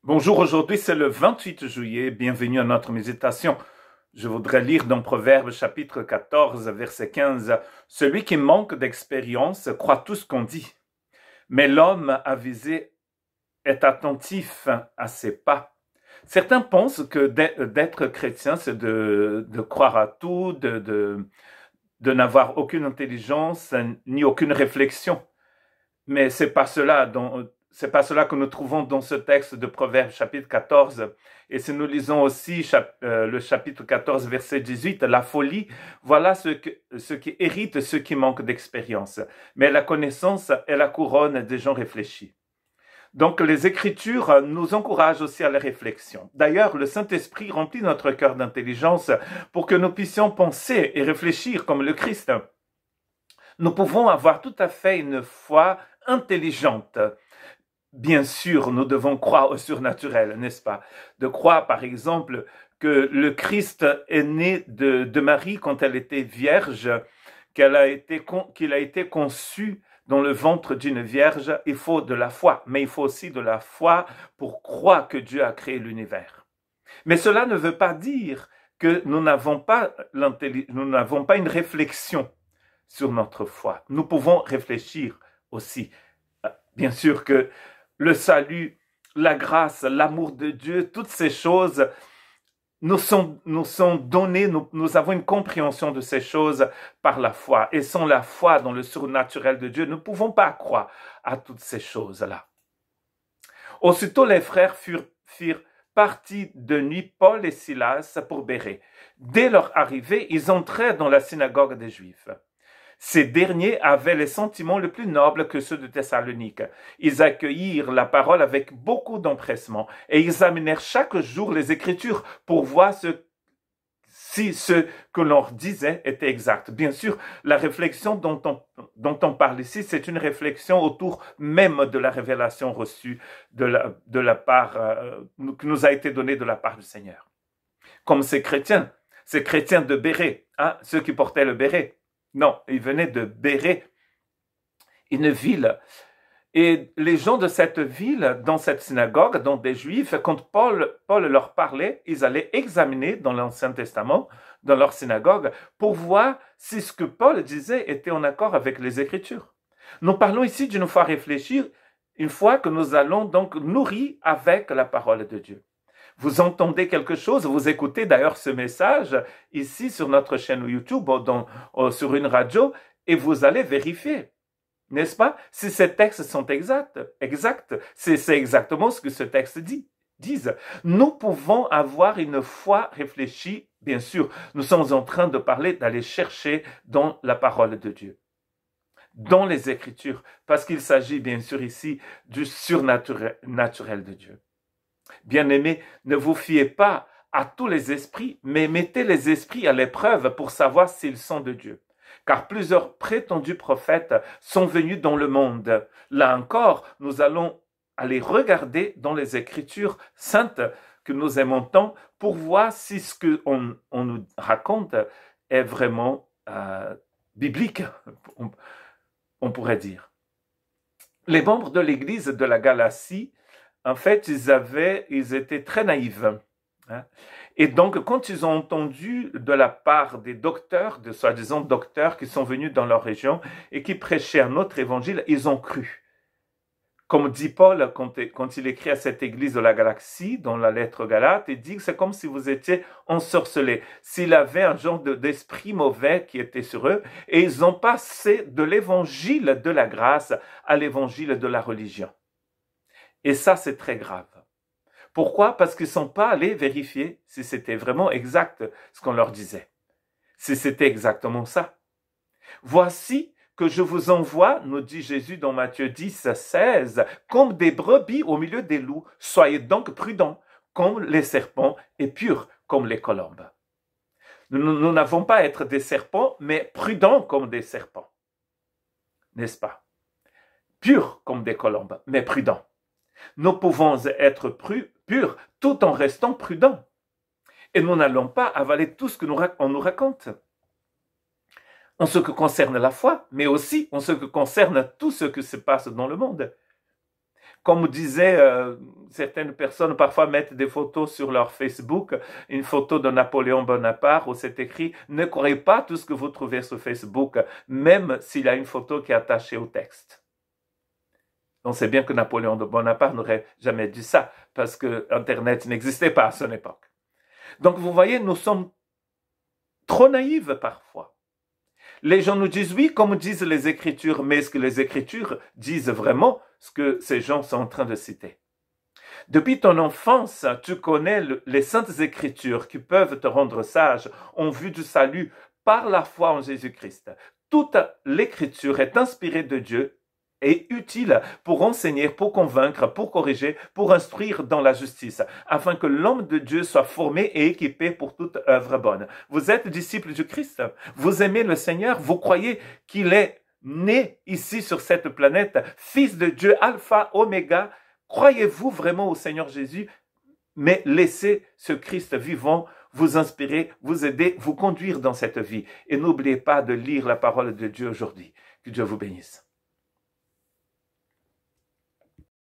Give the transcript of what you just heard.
Bonjour, aujourd'hui c'est le 28 juillet, bienvenue à notre méditation. Je voudrais lire dans Proverbes chapitre 14, verset 15. « Celui qui manque d'expérience croit tout ce qu'on dit, mais l'homme avisé est attentif à ses pas. » Certains pensent que d'être chrétien, c'est de croire à tout, de n'avoir aucune intelligence ni aucune réflexion. Mais c'est pas cela que nous trouvons dans ce texte de Proverbes chapitre 14. Et si nous lisons aussi le chapitre 14 verset 18, la folie, voilà ce qui hérite ceux qui manquent d'expérience. Mais la connaissance est la couronne des gens réfléchis. Donc les Écritures nous encouragent aussi à la réflexion. D'ailleurs, le Saint-Esprit remplit notre cœur d'intelligence pour que nous puissions penser et réfléchir comme le Christ. Nous pouvons avoir tout à fait une foi intelligente. Bien sûr, nous devons croire au surnaturel, n'est-ce pas? De croire, par exemple, que le Christ est né de Marie quand elle était vierge, qu'il a été conçu dans le ventre d'une vierge. Il faut de la foi, mais il faut aussi de la foi pour croire que Dieu a créé l'univers. Mais cela ne veut pas dire que nous n'avons pas une réflexion sur notre foi. Nous pouvons réfléchir aussi. Bien sûr que le salut, la grâce, l'amour de Dieu, toutes ces choses nous sont données, nous avons une compréhension de ces choses par la foi. Et sans la foi dans le surnaturel de Dieu, nous ne pouvons pas croire à toutes ces choses-là. Aussitôt, les frères firent partie de nuit Paul et Silas pour Bérée. Dès leur arrivée, ils entrèrent dans la synagogue des Juifs. Ces derniers avaient les sentiments les plus nobles que ceux de Thessalonique. Ils accueillirent la parole avec beaucoup d'empressement et examinèrent chaque jour les Écritures pour voir si ce que l'on disait était exact. Bien sûr, la réflexion dont on parle ici, c'est une réflexion autour même de la révélation reçue de la part qui nous a été donnée de la part du Seigneur. Comme ces chrétiens de Bérée, ceux qui portaient le béret. Non, ils venaient de Bérée, une ville. Et les gens de cette ville, dans cette synagogue, dont des Juifs, quand Paul leur parlait, ils allaient examiner dans l'Ancien Testament, dans leur synagogue, pour voir si ce que Paul disait était en accord avec les Écritures. Nous parlons ici d'une foi réfléchie, une foi que nous allons donc nourrir avec la parole de Dieu. Vous entendez quelque chose, vous écoutez d'ailleurs ce message ici sur notre chaîne YouTube, sur une radio, et vous allez vérifier, n'est-ce pas? Si ces textes sont exacts, c'est exactement ce que ce texte disent. Nous pouvons avoir une foi réfléchie, bien sûr. Nous sommes en train de parler, d'aller chercher dans la parole de Dieu, dans les Écritures, parce qu'il s'agit bien sûr ici du surnaturel de Dieu. Bien-aimés, ne vous fiez pas à tous les esprits, mais mettez les esprits à l'épreuve pour savoir s'ils sont de Dieu. Car plusieurs prétendus prophètes sont venus dans le monde. Là encore, nous allons aller regarder dans les Écritures saintes que nous aimons tant pour voir si ce qu'on nous raconte est vraiment biblique, on pourrait dire. Les membres de l'Église de la Galatie, en fait, ils étaient très naïfs. Et donc, quand ils ont entendu de la part des docteurs, de soi-disant docteurs qui sont venus dans leur région et qui prêchaient un autre évangile, ils ont cru. Comme dit Paul quand il écrit à cette église de la Galatie, dans la lettre Galate, il dit que c'est comme si vous étiez ensorcelés. S'il avait un genre d'esprit mauvais qui était sur eux, et ils ont passé de l'évangile de la grâce à l'évangile de la religion. Et ça, c'est très grave. Pourquoi? Parce qu'ils ne sont pas allés vérifier si c'était vraiment exact ce qu'on leur disait. Si c'était exactement ça. Voici que je vous envoie, nous dit Jésus dans Matthieu 10, 16, comme des brebis au milieu des loups. Soyez donc prudents comme les serpents et purs comme les colombes. Nous n'avons pas à être des serpents, mais prudents comme des serpents. N'est-ce pas? Purs comme des colombes, mais prudents. Nous pouvons être purs tout en restant prudents. Et nous n'allons pas avaler tout ce qu'on nous raconte. En ce qui concerne la foi, mais aussi en ce qui concerne tout ce qui se passe dans le monde. Comme disaient certaines personnes, parfois mettent des photos sur leur Facebook, une photo de Napoléon Bonaparte où c'est écrit « Ne croyez pas tout ce que vous trouvez sur Facebook, même s'il y a une photo qui est attachée au texte. » On sait bien que Napoléon Bonaparte n'aurait jamais dit ça, parce que Internet n'existait pas à son époque. Donc vous voyez, nous sommes trop naïfs parfois. Les gens nous disent oui, comme disent les Écritures, mais est-ce que les Écritures disent vraiment ce que ces gens sont en train de citer? Depuis ton enfance, tu connais les saintes Écritures qui peuvent te rendre sage en vue du salut par la foi en Jésus-Christ. Toute l'Écriture est inspirée de Dieu et utile pour enseigner, pour convaincre, pour corriger, pour instruire dans la justice, afin que l'homme de Dieu soit formé et équipé pour toute œuvre bonne. Vous êtes disciples du Christ, vous aimez le Seigneur, vous croyez qu'il est né ici sur cette planète, fils de Dieu, alpha, oméga. Croyez-vous vraiment au Seigneur Jésus? Mais laissez ce Christ vivant vous inspirer, vous aider, vous conduire dans cette vie. Et n'oubliez pas de lire la parole de Dieu aujourd'hui. Que Dieu vous bénisse.